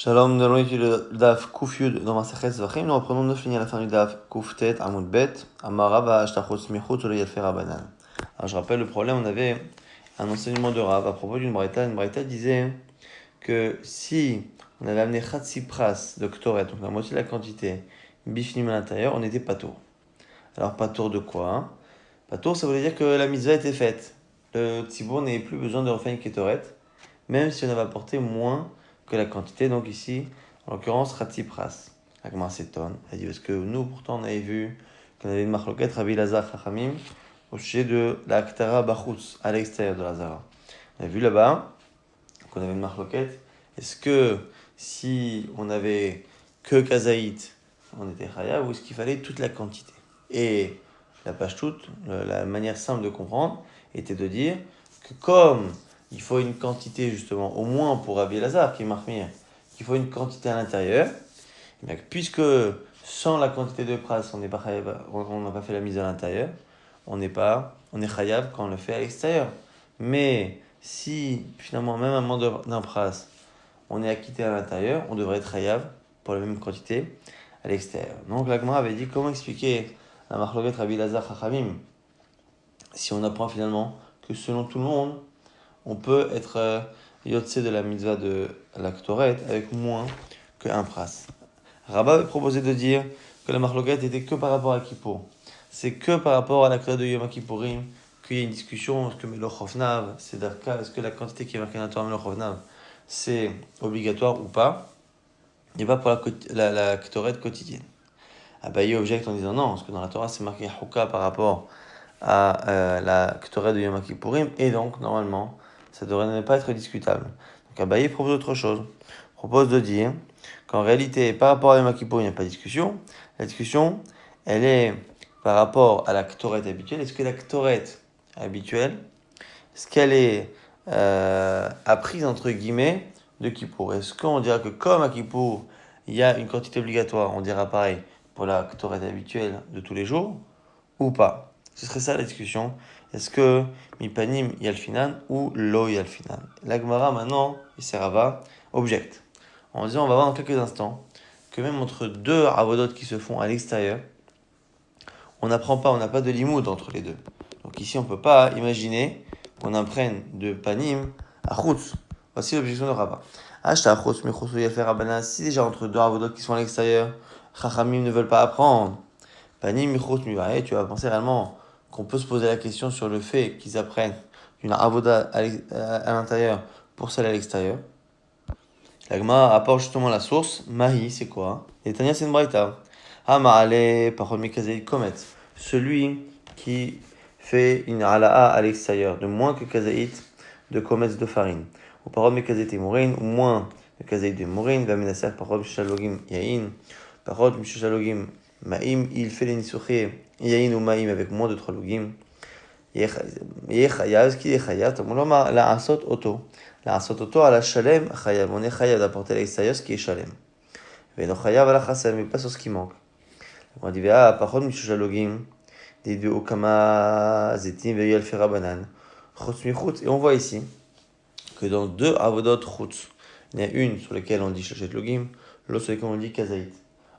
Shalom, nous allons étudier le Daf Kuf Yud dans Masechet Zvachim. Nous reprenons 9 lignes à la fin du Daf Kuf Tet Amud Bet Amara V'Ashtachot Smichut Olo Yalfer Rabanan. Alors je rappelle le problème, on avait un enseignement de Rav à propos d'une braïta. Une braïta disait que si on avait amené Chatsi Pras de Ktoret, donc la moitié de la quantité, Bifnim à l'intérieur, on était patour. Alors patour de quoi? Patour, ça voulait dire que la mitzvah était faite. Le tzibour n'avait plus besoin de refaire une Ketoret, même si on avait apporté moins que la quantité. Donc ici, en l'occurrence, Ratzipras. Agmar s'étonne. Elle dit, parce que nous, pourtant, on avait vu qu'on avait une marloquette, Rabbi Lazar Chachamim, au sujet de la Ktara Bachutz, à l'extérieur de la Zara. On a vu là-bas qu'on avait une marloquette. Est-ce que si on avait que Kazaït, on était Chayav, ou est-ce qu'il fallait toute la quantité? Et la page toute, la manière simple de comprendre, était de dire que comme il faut une quantité justement, au moins pour Rabbi Lazar, qui est Mahmir, qu'il faut une quantité à l'intérieur, et puisque sans la quantité de pras, on n'a pas fait la mise à l'intérieur, on est chayav quand on le fait à l'extérieur. Mais si finalement, même à moment d'un pras, on est acquitté à l'intérieur, on devrait être chayav pour la même quantité à l'extérieur. Donc la Gemara avait dit comment expliquer la marloquette Rabbi Lazar Chachamim si on apprend finalement que selon tout le monde, on peut être yotse de la mitzvah de la Ktoret avec moins qu'un pras. Rabat avait proposé de dire que la marloquette était que par rapport à Kippour. C'est que par rapport à la Ktoret de Yom Kippourim qu'il y a une discussion, est-ce que Meloch Hofnav, c'est Darka, est-ce que la quantité qui est marquée dans la Torah Meloch Hofnav, c'est obligatoire ou pas, et pas pour la Ktoret quotidienne. Abaye objecte en disant non, parce que dans la Torah c'est marqué Houka par rapport à la Ktoret de Yom Kippourim, et donc normalement ça devrait ne pas être discutable. Donc Abaye propose autre chose. Propose de dire qu'en réalité, par rapport à Yom Kippourim, il n'y a pas de discussion. La discussion, elle est par rapport à la Ktoret habituelle. Est-ce que la Ktoret habituelle, est-ce qu'elle est apprise entre guillemets de Kippour? Est-ce qu'on dira que comme à Kippour, il y a une quantité obligatoire, on dira pareil pour la Ktoret habituelle de tous les jours, ou pas? Ce serait ça la discussion. Est-ce que Mipanim Yalfinan ou Lo Yalfinan? La Gemara maintenant, et Serava, objecte. En disant, on va voir dans quelques instants, que même entre deux avodot qui se font à l'extérieur, on n'apprend pas, on n'a pas de limoud entre les deux. Donc ici, on ne peut pas imaginer qu'on apprenne de panim à chutz. Voici l'objection de Rabat. Ashta chutz me chutz yafer rabana. Si déjà entre deux avodot qui sont à l'extérieur, chachamim ne veulent pas apprendre, panim chutz mi, tu vas penser réellement qu'on peut se poser la question sur le fait qu'ils apprennent une avoda à l'intérieur pour celle à l'extérieur. La Gemara apporte justement la source. Mahi, c'est quoi? Et Tania, c'est une braïta. Ma'ale, parole mikazeit komet. Celui qui fait une ala'a à l'extérieur, de moins que kazeit de kometz de farine. Ou parole mikazeit mourin, ou moins de kazeit de mourin. Va menacer parole mishalogim yain. Parole mishalogim ma'im. Il fait les nisuché yain ou ma'im avec moins de 3 logim. Yechayav, ce qui est chayav, la asot auto. La asot auto à la shalem chayav. On est chayav d'apporter à l'extérieur ce qui est shalem. Mais non chayav à la chassam, mais pas sur ce qui manque. On dit, ah, par mishujalogim, des deux okama zetim ve'yal ferabanan. Chutz mi chutz. Et on voit ici que dans deux avodot chutz, il y a une sur laquelle on dit shoshet logim, l'autre sur laquelle on dit kazaït.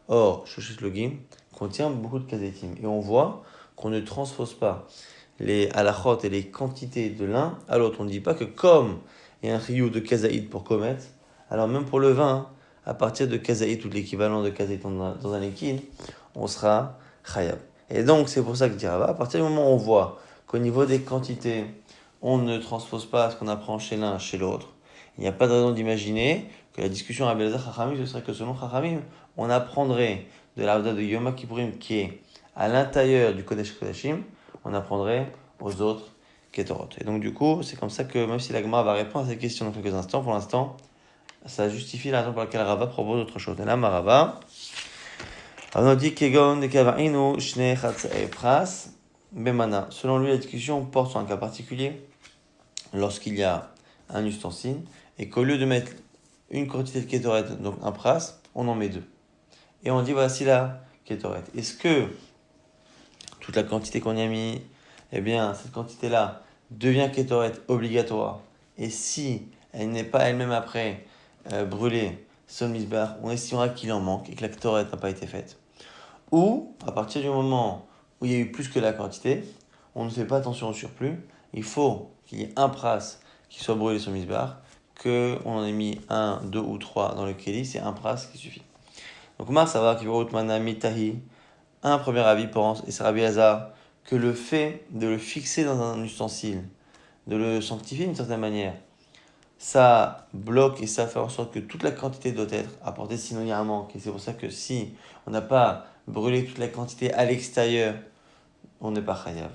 Or, shoshet logim contient beaucoup de kazaitim. Et on voit qu'on ne transpose pas les halachot et les quantités de l'un à l'autre. On ne dit pas que comme il y a un riyou de kazaït pour comète, alors même pour le vin, à partir de kazaït ou de l'équivalent de kazaït dans un liquide, on sera chayav. Et donc c'est pour ça que dire à partir du moment où on voit qu'au niveau des quantités, on ne transpose pas ce qu'on apprend chez l'un, chez l'autre, il n'y a pas de raison d'imaginer que la discussion à Belazar Chachamim, ce serait que selon Chachamim, on apprendrait de la de Yom Kippourim qui est à l'intérieur du Kodesh Kodashim, on apprendrait aux autres Ketorot. Et donc du coup, c'est comme ça que même si la Gemara va répondre à cette question dans quelques instants, pour l'instant, ça justifie la raison pour laquelle Rava propose autre chose. Et là, Marava, on dit Kegon de Kavainu Shne Chatzae Pras Bemana. Selon lui, la discussion porte sur un cas particulier lorsqu'il y a un ustensile et qu'au lieu de mettre une quantité de Ketoret, donc un Pras, on en met deux. Et on dit voici la Ketoret. Est-ce que toute la quantité qu'on y a mis, eh bien, cette quantité-là devient Ketoret obligatoire. Et si elle n'est pas elle-même après brûlée, sur le misbah, on estimera qu'il en manque et que la Ktoret n'a pas été faite. Ou, à partir du moment où il y a eu plus que la quantité, on ne fait pas attention au surplus. Il faut qu'il y ait un pras qui soit brûlé sur le misbah, qu'on en ait mis un, deux ou trois dans le kéli, c'est un pras qui suffit. Donc, Mar, ça va, un premier avis pense, et c'est Rabbi Hazar, que le fait de le fixer dans un ustensile, de le sanctifier d'une certaine manière, ça bloque et ça fait en sorte que toute la quantité doit être apportée, sinon il y a un manque. Et c'est pour ça que si on n'a pas brûlé toute la quantité à l'extérieur, on n'est pas chayav.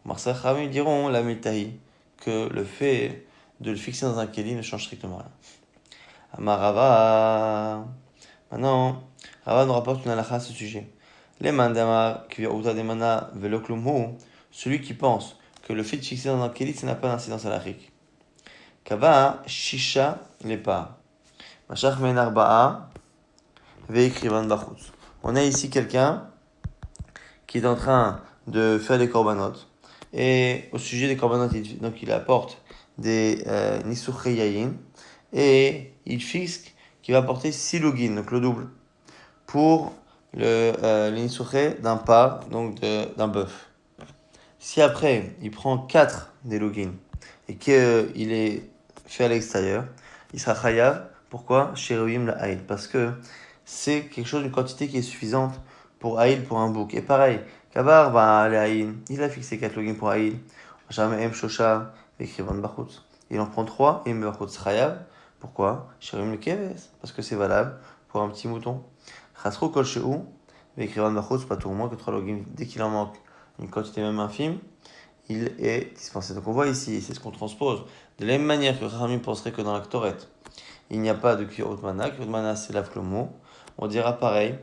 Marsa Khamim diront la mitahi, que le fait de le fixer dans un kéli ne change strictement rien. Amarava. Maintenant, Rava nous rapporte une halakha à ce sujet. Les mandama qui demana veloklumhu, celui qui pense que le fait de fixer dans un kéli, ça n'a pas d'incidence halachique. Kava shisha lepa. Mashach men arba'a veikrivan bachutz. On a ici quelqu'un qui est en train de faire des korbanot. Et au sujet des korbanot, donc il apporte des nisuchei yayin et il fixe qu'il va apporter 6 login, donc le double, pour les nisuchei d'un par, donc d'un bœuf. Si après il prend 4 des login et qu'il est fait à l'extérieur, il sera chayav. Pourquoi? Chez Reuim la haïl. Parce que c'est quelque chose, une quantité qui est suffisante pour haïl pour un bouc. Et pareil, Kabar, bah, les haïl, il a fixé 4 login pour haïl. Jamais M. Shosha, écrivant Bachutz. Il en prend 3 et M. Bachutz chayav. Pourquoi? Chez Reuim le keves. Parce que c'est valable pour un petit mouton. Chasrou kol shehu, écrivant Bachutz, pas tout moins que 3 login. Dès qu'il en manque une quantité même infime, il est dispensé. Donc on voit ici, c'est ce qu'on transpose. De la même manière que Rami penserait que dans la Ktoret, il n'y a pas de Kirut Mana. Kirut Mana, c'est l'Aflomo. On dira pareil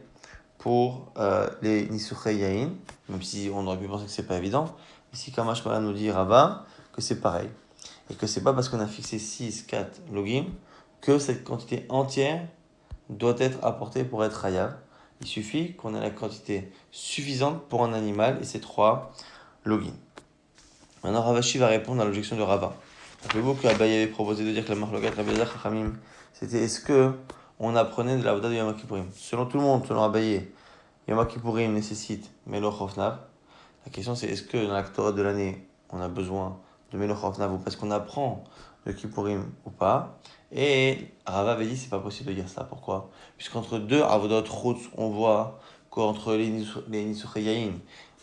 pour les Nisuchei Yain, même si on aurait pu penser que c'est pas évident. Ici, Kamash Mala nous dit Rabat que c'est pareil. Et que c'est pas parce qu'on a fixé 6, 4 logim que cette quantité entière doit être apportée pour être Hayav. Il suffit qu'on ait la quantité suffisante pour un animal et c'est 3 logim. Maintenant, Ravashi va répondre à l'objection de Rava. Rappelez-vous qu'Abaye avait proposé de dire que la marlogat Rabbi Elazar Chachamim, c'était est-ce que on apprenait de la Avoda de Yom Kippourim. Selon tout le monde, selon Abaye, Yom Kippourim nécessite Meloch Hofnav. La question c'est est-ce que dans la Torah de l'année, on a besoin de Meloch Hofnav ou parce qu'on apprend le Kippourim ou pas. Et Rava avait dit c'est pas possible de dire ça. Pourquoi? Puisqu'entre deux Avodot Chutz, on voit qu'entre les Nisuchei Yain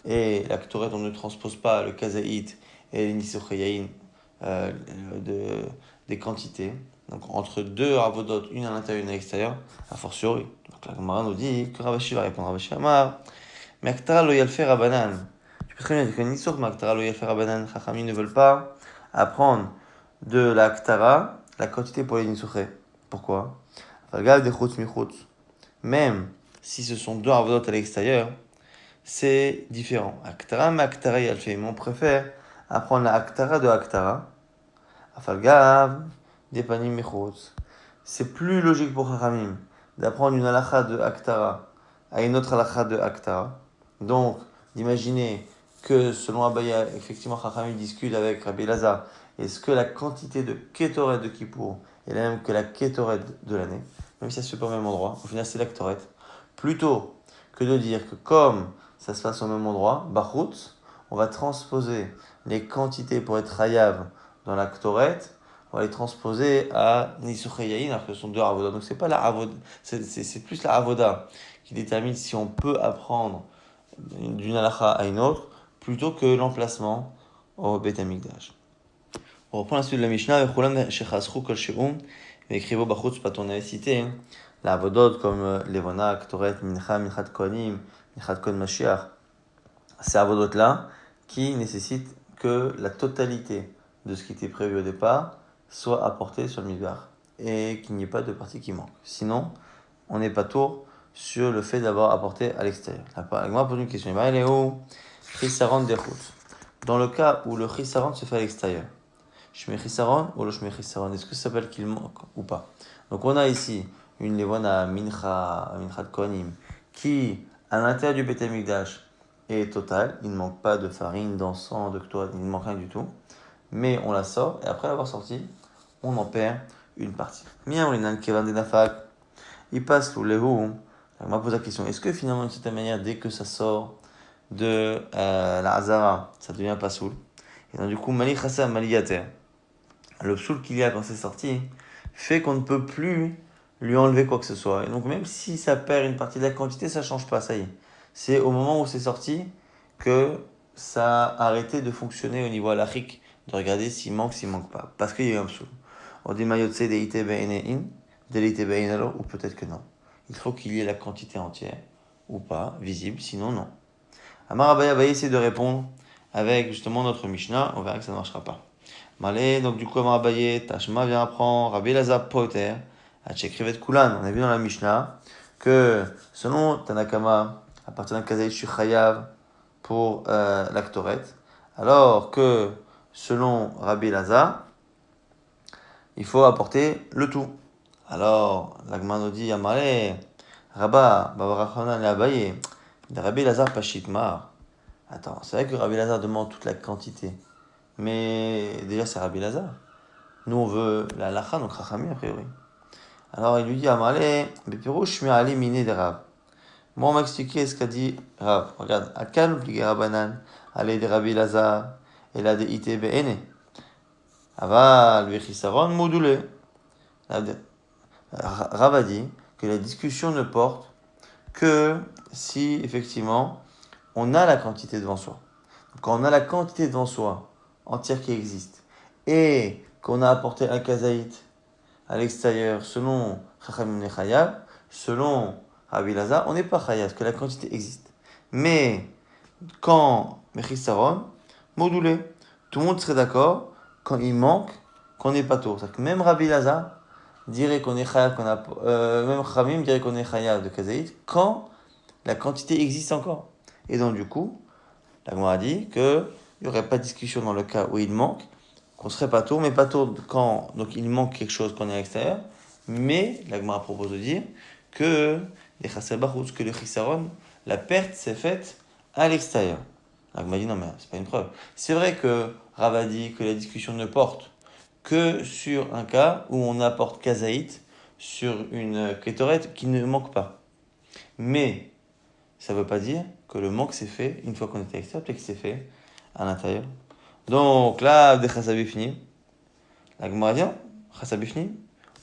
et la Ktoret, on ne transpose pas le Kazaït et les Nisuchei Yain des quantités. Donc entre deux avodot, une à l'intérieur et une à l'extérieur, a fortiori. Donc la Gemara nous dit que Ravashi va répondre. Ravashi Amar, mais Aktara lo yalfer Rabanan. Tu peux très bien dire que Nisok, mais Aktara lo yalfer Rabanan, Chachamim ne veulent pas apprendre de la Aktara la quantité pour les Nisuchei. Pourquoi? Falgav de Chutz Michutz. Même si ce sont deux avodot à l'extérieur, c'est différent. Aktara, mais Aktara yalfer. Mais on préfère apprendre la Aktara de Aktara. Afalgav, Depanim Mechutz. C'est plus logique pour Chachamim d'apprendre une halakha de Aktara à une autre halakha de Aktara. Donc, d'imaginer que selon Abaya, effectivement, Chachamim discute avec Rabbi Elazar. Est-ce que la quantité de Ketoret de Kippour est la même que la Ketoret de l'année, même si ça se fait pas au même endroit, au final c'est la Ketoret. Plutôt que de dire que comme ça se passe au même endroit, Bachutz, on va transposer les quantités pour être Hayav dans la Ktoret, on va les transposer à Nisuchei Yain, alors que ce sont deux Avoda. Donc c'est pas la Avoda, c'est plus la Avoda qui détermine si on peut apprendre d'une halakha à une autre, plutôt que l'emplacement au Beit HaMikdash. On reprend la suite de la Mishnah, Vechulam shechasru kol she'um, ve'ekrivo bachutz pat. On avait cité la Avodot comme Levona, Ktoret, Mincha, Minchat Kohanim, Minchat Kohen Mashiach. Ces Avodot-là qui nécessitent que la totalité de ce qui était prévu au départ soit apporté sur le Midbar et qu'il n'y ait pas de partie qui manque. Sinon, on n'est pas tour sur le fait d'avoir apporté à l'extérieur. La Gemara pose une question. Elle est où? Chisaron derchut. Dans le cas où le chisaron se fait à l'extérieur, Shmei chisaron ou le shmei chisaron, est-ce que ça s'appelle qu'il manque ou pas? Donc on a ici une levona minchat kohanim qui, à l'intérieur du Beit HaMikdash, est totale. Il ne manque pas de farine, d'encens, de ktoret, il ne manque rien du tout. Mais on la sort et après l'avoir sortie, on en perd une partie. Mien, on est dans le kevan de nafak. il passe sous les roues. On m'a posé la question, est-ce que finalement, d'une certaine manière, dès que ça sort de la Hazara, ça devient pas soul? Et donc, du coup, Mali Khassa, Mali Yater, le soul qu'il y a quand c'est sorti, fait qu'on ne peut plus lui enlever quoi que ce soit. Et donc, même si ça perd une partie de la quantité, ça change pas, ça y est. C'est au moment où c'est sorti que ça a arrêté de fonctionner au niveau halachique, de regarder s'il manque pas. Parce qu'il y a eu un soul. On dit Mayotse de ITBNEIN, de l'ITBNLO, ou peut-être que non. Il faut qu'il y ait la quantité entière, ou pas, visible, sinon non. Amar Abaye Abaye essaie de répondre avec justement notre Mishnah, on verra que ça ne marchera pas. Malé, donc du coup Amar Abaye, Tashma vient apprendre, Rabbi Lazar Poter, Hachekrivet Kulan, on a vu dans la Mishnah que selon Tanakama, à partir d'un kazaït, je suis chayav pour l'actoret, alors que selon Rabbi Lazar, il faut apporter le tout. Alors, l'Agma nous dit, Amalé, Rabba, Babarachana et Abaye, Rabbi Lazar Pashitmar. Attends, c'est vrai que Rabbi Lazar demande toute la quantité, mais déjà c'est Rabbi Lazar. Nous on veut la lacha, donc Chachami a priori. Alors il lui dit, Amalé, Bepirouche Ali miné de Rav. Moi on m'a expliqué ce qu'a dit Rav. Regarde, Akal obligé Rabbanan, allez de Rabbi Lazar, et là de Ite Be'ene. Aval, Bechisaron, Moudoulé. Rav a dit que la discussion ne porte que si effectivement on a la quantité devant soi. Donc, quand on a la quantité devant soi entière qui existe et qu'on a apporté un kazaït à l'extérieur selon Chachamim et Chayav, selon Rabbi Lazar, on n'est pas Chayav, parce que la quantité existe. Mais quand Mechisaron, modulé, tout le monde serait d'accord quand il manque qu'on n'est pas tour. C'est-à-dire que même Rabbi Lazar dirait qu'on est Chayav, même Chachamim dirait qu'on est Chayav de kazaït quand la quantité existe encore. Et donc, du coup, la Gemara a dit qu'il n'y aurait pas de discussion dans le cas où il manque, qu'on serait pas tour, mais pas tour quand donc il manque quelque chose qu'on est à l'extérieur. Mais la Gemara propose de dire que les chassabachouz, que le chisaron, la perte s'est faite à l'extérieur. La Gemara dit non, mais c'est pas une preuve. C'est vrai que Rav a dit que la discussion ne porte que sur un cas où on apporte kazaït sur une kétorette qui ne manque pas. Mais ça ne veut pas dire que le manque s'est fait une fois qu'on était à l'extérieur, peut-être que c'est fait à l'intérieur. Donc là, des chassabifnim, la Gemara dit chassabifnim.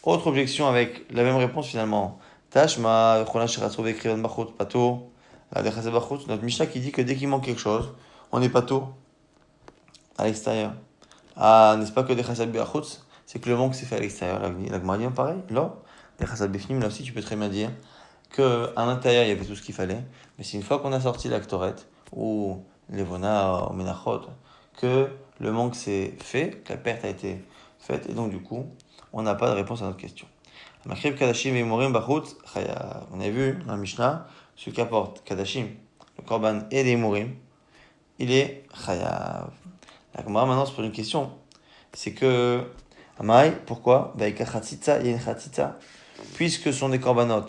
Autre objection avec la même réponse finalement. Tashma, Chola Shiratsov écrivain Bachot, Pato, la des Chassabachot, notre Mishnah qui dit que dès qu'il manque quelque chose, on est Pato à l'extérieur. Ah, n'est-ce pas que des Chassabachot, c'est que le manque s'est fait à l'extérieur. La Gemara dit pareil, là, des chassabifnim, là aussi tu peux très bien dire qu'à l'intérieur, il y avait tout ce qu'il fallait. Mais c'est une fois qu'on a sorti l'actoret, ou les vona, ou menachot, que le manque s'est fait, que la perte a été faite, et donc du coup, on n'a pas de réponse à notre question. Makrib Kadashim et Morim Bachut, on a vu dans la Mishnah, celui qui apporte Kadashim, le Korban et les Morim, il est Chayav. La Gemara maintenant se pose une question, c'est que, Amai, pourquoi? Il y a une Chatzitza, puisque ce sont des Korbanot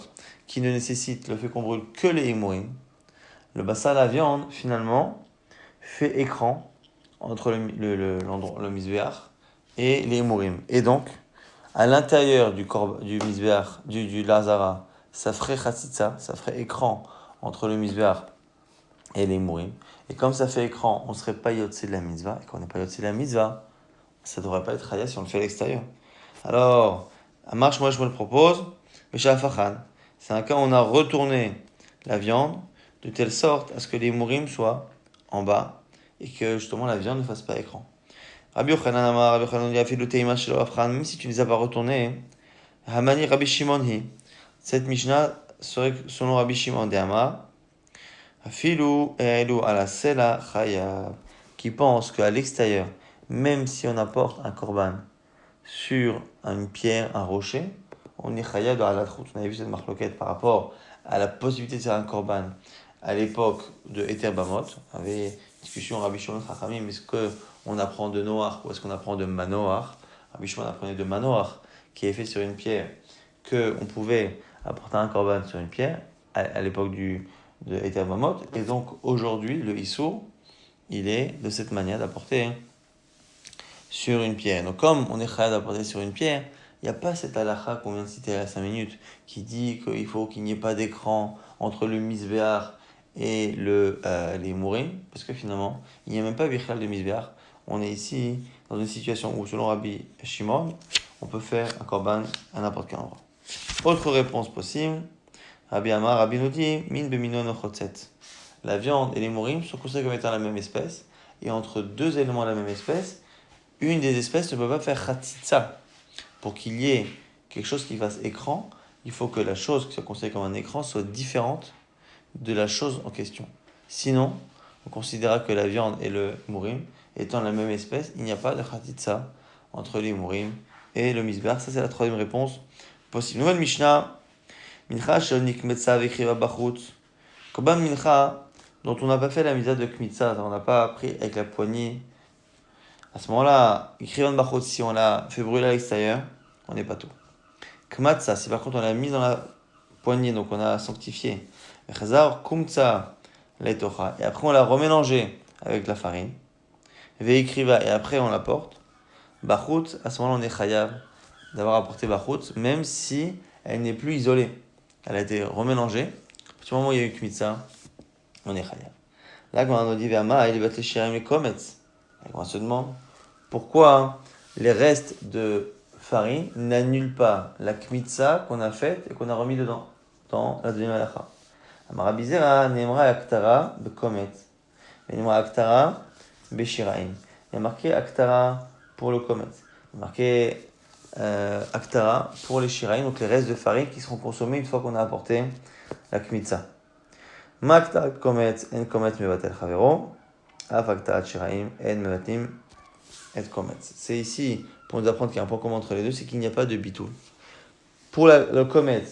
qui ne nécessitent le fait qu'on brûle que les hémorrhoïdes, le bassa, la viande, finalement, fait écran entre le misbéach et les hémorrhoïdes. Et donc, à l'intérieur du misbéach, du lazara, ça ferait chatzitza, ça ferait écran entre le misbéach et les hémorrhoïdes. Et comme ça fait écran, on ne serait pas yotse de la mitzvah. Et quand on n'est pas yotse de la mitzvah, ça ne devrait pas être chaya si on le fait à l'extérieur. Alors, à marche, moi je me le propose, mais chez Afachan, c'est un cas où on a retourné la viande de telle sorte à ce que les mourim soient en bas et que justement la viande ne fasse pas écran. Rabbi Yochanan Amar, Rabbi Yochanan dit Afilu Teima Shelo Afchan, même si tu ne les as pas retournés, Hamani Rabbi Shimon hi. Cette Mishnah serait selon Rabbi Shimon de Amar, Afilu Elu ala Sela Chayav, qui pense qu'à l'extérieur, même si on apporte un korban sur une pierre, un rocher, on est chayav de halakhut. On avait vu cette marloquette par rapport à la possibilité de faire un korban à l'époque de Eter Bamot. On avait une discussion Rabbi Shimon Chachamim, est-ce qu'on apprend de Noach ou est-ce qu'on apprend de Manoach? Rabbi Shimon apprenait de Manoach, qui est fait sur une pierre, qu'on pouvait apporter un korban sur une pierre à l'époque de Eter Bamot. Et donc aujourd'hui, le Issour, il est de cette manière d'apporter sur une pierre. Donc comme on est chayav d'apporter sur une pierre, il n'y a pas cette halakha qu'on vient de citer il y a 5 minutes qui dit qu'il faut qu'il n'y ait pas d'écran entre le misbéar et les mourim, parce que finalement, il n'y a même pas bichal de misbéar. On est ici dans une situation où, selon Rabbi Shimon, on peut faire un korban à n'importe quel endroit. Autre réponse possible, Rabbi Amar, Rabbi nous dit, min beminon ochotset. La viande et les mourim sont considérés comme étant la même espèce, et entre deux éléments de la même espèce, une des espèces ne peut pas faire khatitsa. Pour qu'il y ait quelque chose qui fasse écran, il faut que la chose qui soit considérée comme un écran soit différente de la chose en question. Sinon, on considérera que la viande et le mourim étant la même espèce, il n'y a pas de khatitsa entre les mourim et le misbar. Ça, c'est la troisième réponse possible. Nouvelle Mishnah. Mincha shel nikmetza vechriva bachut. Korban mincha, dont on n'a pas fait la misa de kmitza, on n'a pas pris avec la poignée. À ce moment-là, vechriva bachut, si on l'a fait brûler à l'extérieur, on n'est pas tout. Kmatza, si par contre on l'a mis dans la poignée, donc on a sanctifié. Chazar kumtza leitocha, et après on l'a remélangé avec la farine. Veikriva, et après on l'apporte. Bachut, à ce moment-là on est chayav d'avoir apporté bachut, même si elle n'est plus isolée. Elle a été remélangée. À partir du moment où il y a eu kmitza, on est chayav. Là, quand on a dit Vama, il va te shirim les komets. On se demande pourquoi les restes de farine n'annulent pas la kmitza qu'on a faite et qu'on a remis dedans, dans la deuxième halakha. Amarabizera, Nemra Aktara, Bekomet. Nemra Aktara, Beshiraim. Il y a marqué Aktara pour le komet. Il y a marqué Aktara pour les shiraim, donc les restes de farine qui seront consommés une fois qu'on a apporté la kmitza. Makta komet, en komet mevatel chavero. Af Aktara shiraim, en mevatim. C'est ici pour nous apprendre qu'il y a un point commun entre les deux, c'est qu'il n'y a pas de bitou. Pour le komet,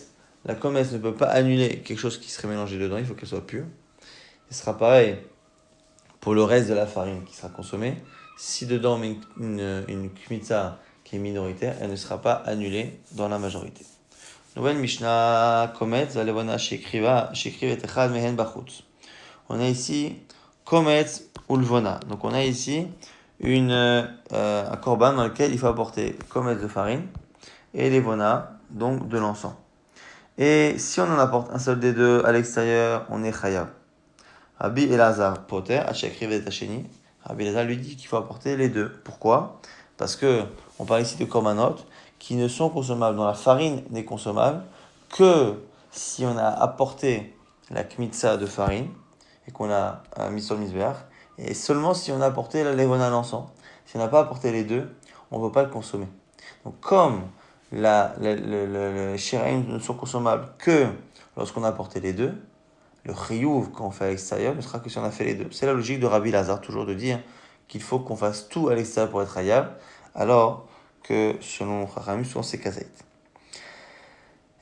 la komet ne peut pas annuler quelque chose qui serait mélangé dedans, il faut qu'elle soit pure. Ce sera pareil pour le reste de la farine qui sera consommée. Si dedans on met une kmitza qui est minoritaire, elle ne sera pas annulée dans la majorité. Nouvelle Mishnah, komet, zalevona shekriva et echad mehen bachutz. On a ici komet ou lvona. Donc on a ici un korban dans lequel il faut apporter komet de farine et levona, donc de l'encens. Et si on en apporte un seul des deux à l'extérieur, on est chayav. Rabbi Elazar poter, achekriv et tacheni. Rabbi Elazar lui dit qu'il faut apporter les deux. Pourquoi? Parce que on parle ici de korbanot qui ne sont consommables, dont la farine n'est consommable que si on a apporté la kmitza de farine et qu'on a mis sur le misbeach, et seulement si on a apporté la levona l'encens. Si on n'a pas apporté les deux, on ne peut pas le consommer. Donc comme les shiraim ne sont consommables que lorsqu'on a apporté les deux, le chiyuv quand on fait à l'extérieur ne sera que si on a fait les deux. C'est la logique de Rabbi Lazar, toujours de dire qu'il faut qu'on fasse tout à l'extérieur pour être chayav, alors que selon Chachamim, souvent c'est kazaït.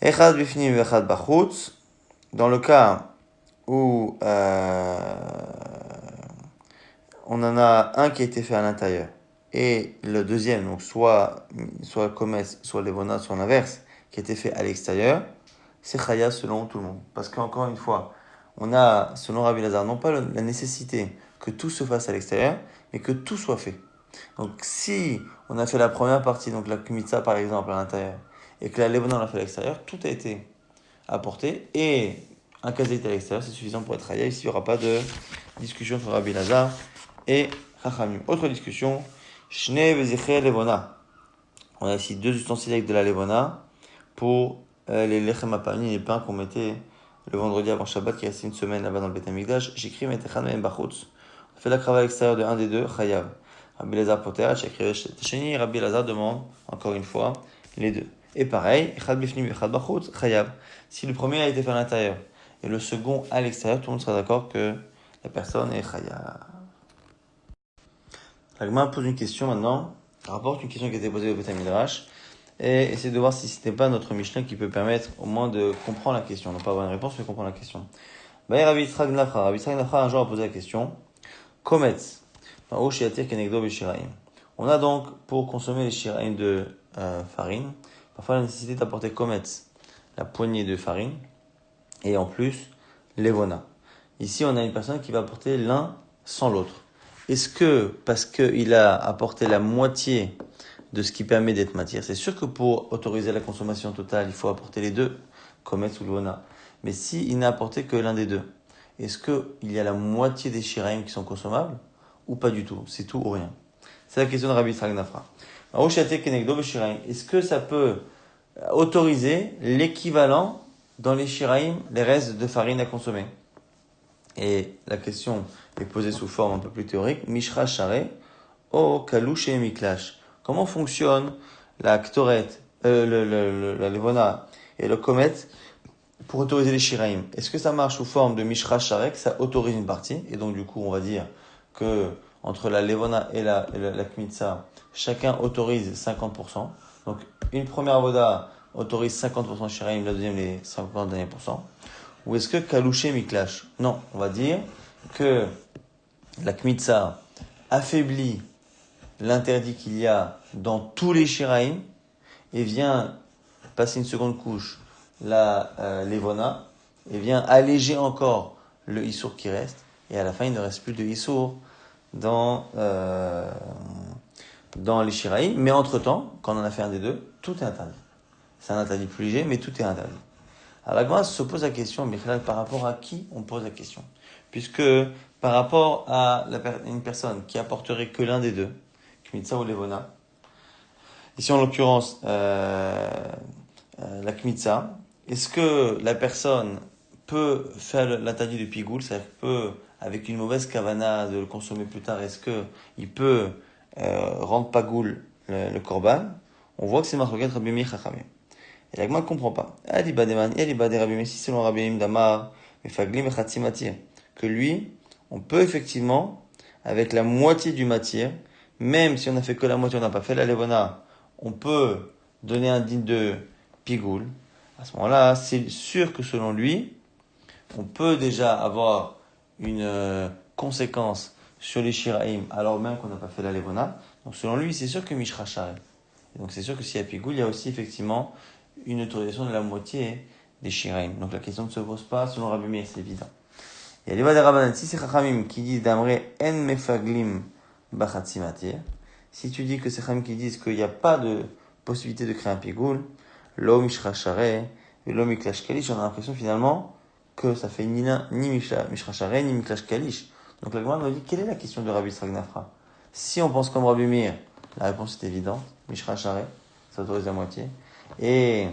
Echad bifnim vechad bachutz. Dans le cas où on en a un qui a été fait à l'intérieur et le deuxième, donc soit le komes, soit levona, soit l'inverse, qui a été fait à l'extérieur, c'est chayav selon tout le monde. Parce qu'encore une fois, on a, selon Rabbi Lazar, non pas la nécessité que tout se fasse à l'extérieur, mais que tout soit fait. Donc si on a fait la première partie, donc la kmitza par exemple à l'intérieur, et que la levona on l'a fait à l'extérieur, tout a été apporté, et un kazaït à l'extérieur, c'est suffisant pour être chayav. Ici, il n'y aura pas de discussion entre Rabbi Lazar et Chachamim. Autre discussion, Shnei vezichei levona. On a ici deux ustensiles avec de la levona pour les lechem apamim, les pains qu'on mettait le vendredi avant Shabbat, qui restait une semaine là-bas dans le Beth Amikdash. J'écris metechan mehem bachutz. On fait la crava à l'extérieur de un des deux, chayav. Rabbi Lazar poter, j'écris tacheni. Rabbi Lazar demande encore une fois les deux. Et pareil, echad bifnim echad bachutz, chayav. Si le premier a été fait à l'intérieur et le second à l'extérieur, tout le monde sera d'accord que la personne est chayav. L'agma pose une question maintenant, rapporte une question qui a été posée au Beth Midrash, et essaie de voir si c'était pas notre Mishnah qui peut permettre au moins de comprendre la question, non pas avoir une réponse, mais comprendre la question. Rabbi Yitzchak Nafra un jour a posé la question, Kometz, on a donc, pour consommer les shiraim de farine, parfois la nécessité d'apporter kometz, la poignée de farine, et en plus, levona. Ici, on a une personne qui va apporter l'un sans l'autre. Est-ce que, parce qu'il a apporté la moitié de ce qui permet d'être matière. C'est sûr que pour autoriser la consommation totale, il faut apporter les deux, Kometz ou Levona. Mais s'il n'a apporté que l'un des deux, est-ce qu'il y a la moitié des Shiraim qui sont consommables ou pas du tout? C'est tout ou rien. C'est la question de Rabbi Yitzhak Nafra. Est-ce que ça peut autoriser l'équivalent dans les Shiraim, les restes de farine à consommer? Et la question est posée sous forme un peu plus théorique. Mishra Share, O Kalouche et Miklash. Comment fonctionne la Ktoret, la Levona et le Komet pour autoriser les Shiraim? Est-ce que ça marche sous forme de Mishra Share, que ça autorise une partie? Et donc, du coup, on va dire que entre la Levona et la Kmitza, chacun autorise 50%. Donc, une première avoda autorise 50% Shiraim, la deuxième les 50 derniers pourcents. Ou est-ce que Kalouché Miklash? Non, on va dire que la Kmitza affaiblit l'interdit qu'il y a dans tous les Shiraim et vient passer une seconde couche, la Levona, et vient alléger encore le Issour qui reste. Et à la fin, il ne reste plus de Issour dans les Shiraim. Mais entre-temps, quand on en a fait un des deux, tout est interdit. C'est un interdit plus léger, mais tout est interdit. Alors la Gemara se pose la question, Michel, par rapport à qui on pose la question? Puisque par rapport à une personne qui apporterait que l'un des deux, Kmitza ou Levona, ici en l'occurrence la Kmitza, est-ce que la personne peut faire l'interdit de Pigoul, c'est-à-dire peut, avec une mauvaise kavana de le consommer plus tard, est-ce qu'il peut rendre Pagoul le Korban? On voit que c'est Marloquet Rabbi Meir Chachamim. Et la Gemara ne comprend pas. Si selon Rabbi Meir Damar, que lui, on peut effectivement, avec la moitié du matière, même si on n'a fait que la moitié, on n'a pas fait la levona, on peut donner un din de pigoul. À ce moment-là, c'est sûr que selon lui, on peut déjà avoir une conséquence sur les shiraim, alors même qu'on n'a pas fait la levona. Donc selon lui, c'est sûr que mishra share. Donc c'est sûr que s'il y a pigoul, il y a aussi effectivement une autorisation de la moitié des shiraim. Donc la question ne se pose pas selon Rabbi Meir, c'est évident. Il y a les des Rabbanan, si c'est Chachamim qui disent d'Amré en mefaglim bachatzi matir, si tu dis que c'est Chachamim qui disent qu'il n'y a pas de possibilité de créer un pigoul, lo mishra share et lo miklash kalish, on a l'impression finalement que ça fait ni mishra share ni miklash kalish. Donc la Gemara nous dit quelle est la question de Rabbi Yitzhak Nafra? Si on pense comme Rabbi Meir, la réponse est évidente, mishra share, ça autorise la moitié. Et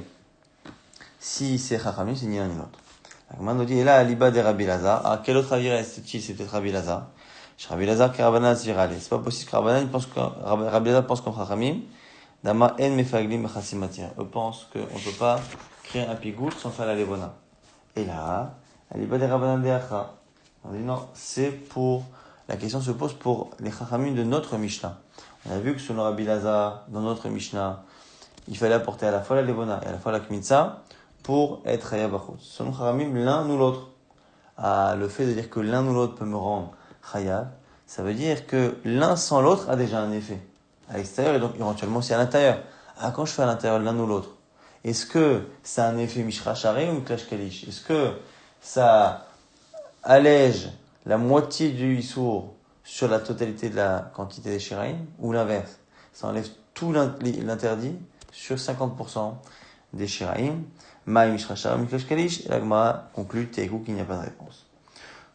si c'est Chachamim, c'est ni l'un ni l'autre. La Gemara nous dit, et là, Aliba de Rabbi Lazar. Ah, quel autre avis reste-t-il? C'est peut-être Rabbi Lazar. Chez Rabbi Lazar, que Rabbanan Zirale. C'est pas possible que Rabbi Lazar pense comme Chachamim. Dama en mefaglim b'chassimatir. Eux pensent qu'on ne peut pas créer un pigoul sans faire la levona. Et là, Aliba de Rabbanan de Acha. On dit non, c'est pour, la question se pose pour les Chachamim de notre Mishnah. On a vu que selon Rabbi Lazar, dans notre Mishnah, il fallait apporter à la fois la levona et à la fois la kmitza pour être chayav b'chutz. Selon Chachamim, l'un ou l'autre. Le fait de dire que l'un ou l'autre peut me rendre chayav, ça veut dire que l'un sans l'autre a déjà un effet à l'extérieur et donc éventuellement aussi à l'intérieur. Quand je fais à l'intérieur l'un ou l'autre, est-ce que ça a un effet mishra share ou miklash kalish? Est-ce que ça allège la moitié du issour sur la totalité de la quantité des shiraim ou l'inverse? Ça enlève tout l'interdit sur 50% des shiraim. Maï mishra share miklash kalish. Et la Gemara conclut Teikou qu'il n'y a pas de réponse.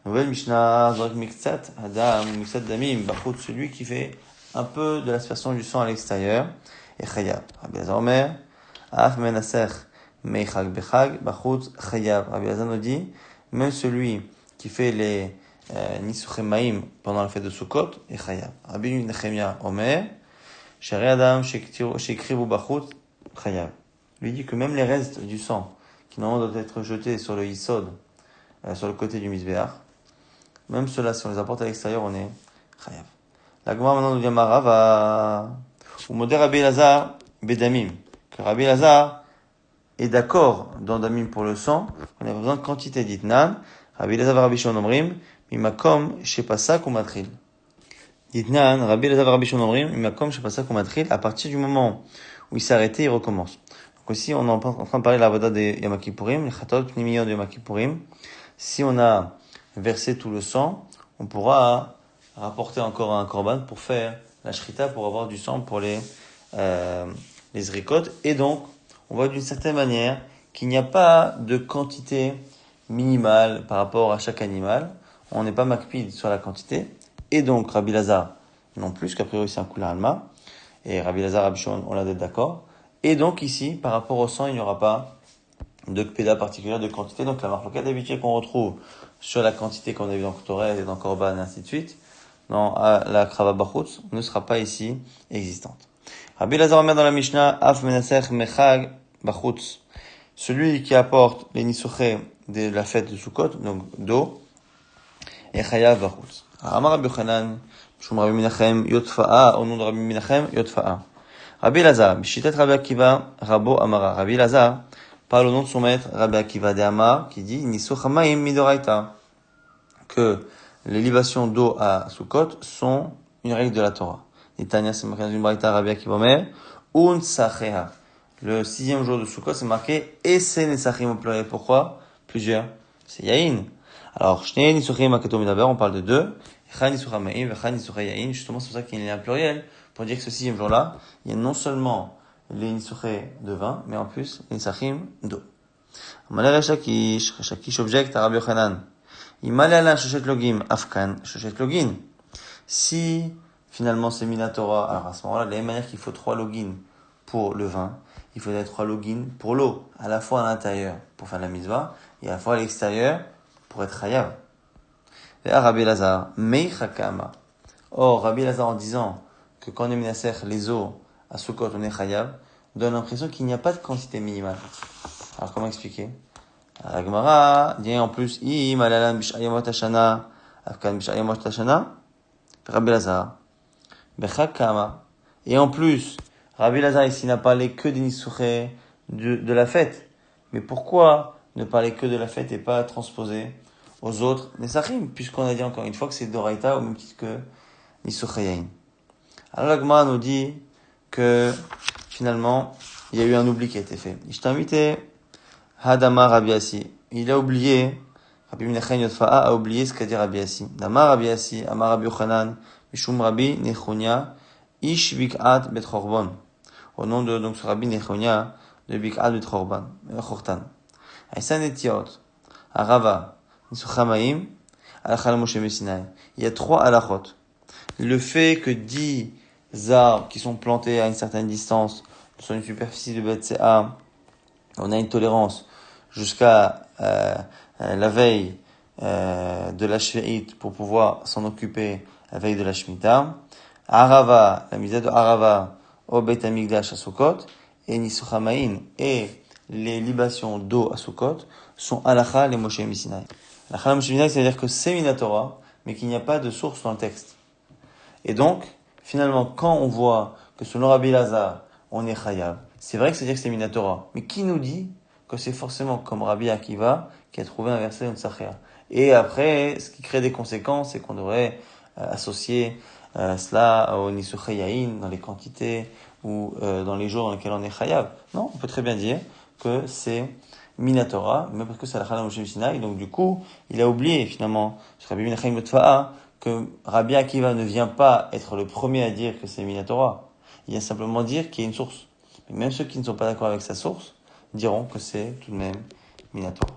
Nouvelle Mishnah, Zrak Miksat, Adam, Miksat Damim, Bachut, celui qui fait un peu de l'aspersion du sang à l'extérieur, et Chayav. Rabbi Lazar Omer, Ach Menasech, Meichag Bechag, Bachut, Chayav. Rabbi Lazar nous dit, même celui qui fait les Nisuchemaim pendant la fête de Sukkot, et Chayav. Rabbi Nechemia Omer, Shari Adam, Shekrivu Bachut, Chayav. Lui dit que même les restes du sang, qui normalement doivent être jetés sur le Yisod, sur le côté du Misbéach, même cela, si on les apporte à l'extérieur, on est chayav. La Gemara maintenant nous dit Marava, ou modé Rabbi Lazar bedamim, que Rabbi Lazar est d'accord dans damim pour le sang, on a besoin de quantité d'itnan. Rabbi Lazar Rabbi Shimon omrim, mimakom shepasak ou matril. D'itnan, Rabbi Lazar Rabbi Shimon omrim, mimakom shepasak ou matril, à partir du moment où il s'est arrêté, il recommence. Donc aussi, on est en train de parler de la voda des Yom Kippourim, les chatot pnimiyot de Yom Kippourim. Si on a versé tout le sang, on pourra rapporter encore un korban pour faire la shrita, pour avoir du sang pour les les zrikot. Et donc, on voit d'une certaine manière qu'il n'y a pas de quantité minimale par rapport à chaque animal. On n'est pas makpid sur la quantité. Et donc, Rabbi Lazar non plus, qu'a priori c'est un kula alma. Et Rabbi Lazar, Rabbi Shimon, on l'a d'être d'accord. Et donc ici, par rapport au sang, il n'y aura pas de kpeda particulière de quantité. Donc la marloquette d'habitude qu'on retrouve sur la quantité qu'on a vu dans Ktoret et dans Korban et ainsi de suite, dans la Krava Bachutz, ne sera pas ici existante. Rabbi Lazar Omer dans la Mishnah, Af Menasech Mechag Bachutz. Celui qui apporte les nisuché de la fête de Sukkot, donc d'eau, et Chayav Bachutz. Amar Rabbi Yochanan, Shum Rabbi Menachem, Yotfa'a, au nom de Rabbi Menachem, Yotfa'a. Rabbi Lazar, Bishitet Rabbi Akiva, Rabo Amara. Rabbi Lazar parle au nom de son maître, Rabbi Akiva de Amar, qui dit, Nisuch Hamayim Midoraita, que les libations d'eau à Sukkot sont une règle de la Torah. Nitania, c'est marqué dans une braïta, Rabbi Akiva Omer, Un Sacheha. Le 6e jour de Sukkot, c'est marqué Ese Nesachim au pluriel. Pourquoi? Plusieurs. C'est Yain. Alors, Shnei Nisuchim Akato Midaber, on parle de deux. Echa Nisuch Hamayim, Echa Nisuch Yain. Justement, c'est pour ça qu'il y a un pluriel, pour dire que ce 6e jour-là, il y a non seulement les Nisuchim de vin, mais en plus, les Nesachim d'eau. Amalé Shakish, Shakish objecte à Rabbi Yochanan. Imalala Shoshet Logim, Afkan, Shoshet Login. Si, finalement, c'est Minatora, alors à ce moment-là, de la même manière qu'il faut 3 login pour le vin, il faudrait 3 login pour l'eau, à la fois à l'intérieur pour faire la mitzvah, et à la fois à l'extérieur pour être chayav. Et à Rabbi Lazar, Meichakama. Or, Rabbi Lazar, en disant que quand on est minaser les eaux à Sukkot, on est chayav, donne l'impression qu'il n'y a pas de quantité minimale. Alors, comment expliquer? La Gemara dit en plus, Im alalam bishayamot hashana, afkan bishayamot hashana, Rabbi Lazar, Bechakama. Et en plus, Rabbi Lazar ici n'a parlé que des nisuché de la fête. Mais pourquoi ne parler que de la fête et pas transposer aux autres nesachim, puisqu'on a dit encore une fois que c'est Doraita au même titre que nisuché yain. Alors la Gemara nous dit que finalement, il y a eu un oubli qui a été fait. Je t'ai invité Hadama Rabbi Assi. Il a oublié, Rabbi Menachem Yotfa'a a oublié ce qu'a dit Rabbi Assi. Dama Rabbi Assi, Amar Rabbi Yochanan, Mishum Rabbi Nechonia, Ish Bik'at Bet Chorban. Au nom de donc ce Rabbi Nechonia de Bik'at Bet Chortan. Aïsan Etiot, Arava, Nisuchamaim, Alachal Moshe Messinai. Il y a 3 halachot. Le fait que 10 arbres qui sont plantés à une certaine distance sur une superficie de Betsea, on a une tolérance jusqu'à la veille de la Shvi'it pour pouvoir s'en occuper la veille de la Shemitah. Arava, la misère de Arava au Beit Hamikdash à Sukkot, et Nisuchamain et les libations d'eau à Sukkot sont Halacha les Moshe Missinai. Halacha les Moshe Missinai, c'est-à-dire que c'est Minatora, mais qu'il n'y a pas de source dans le texte. Et donc, finalement, quand on voit que selon Rabbi Lazar, on est chayav, c'est vrai que c'est dire que c'est Minatora, mais qui nous dit que c'est forcément comme Rabbi Akiva qui a trouvé un verset de Sachia? Et après, ce qui crée des conséquences, c'est qu'on devrait associer cela au Nisuché Yain dans les quantités ou dans les jours dans lesquels on est chayav. Non, on peut très bien dire que c'est Minatora, mais parce que c'est la Chala Moshe Sinai, donc du coup, il a oublié finalement, sur Rabbi Menachem Yotfa'a, que Rabbi Akiva ne vient pas être le premier à dire que c'est Minatora. Il vient simplement dire qu'il y a une source. Mais même ceux qui ne sont pas d'accord avec sa source diront que c'est tout de même Minatora.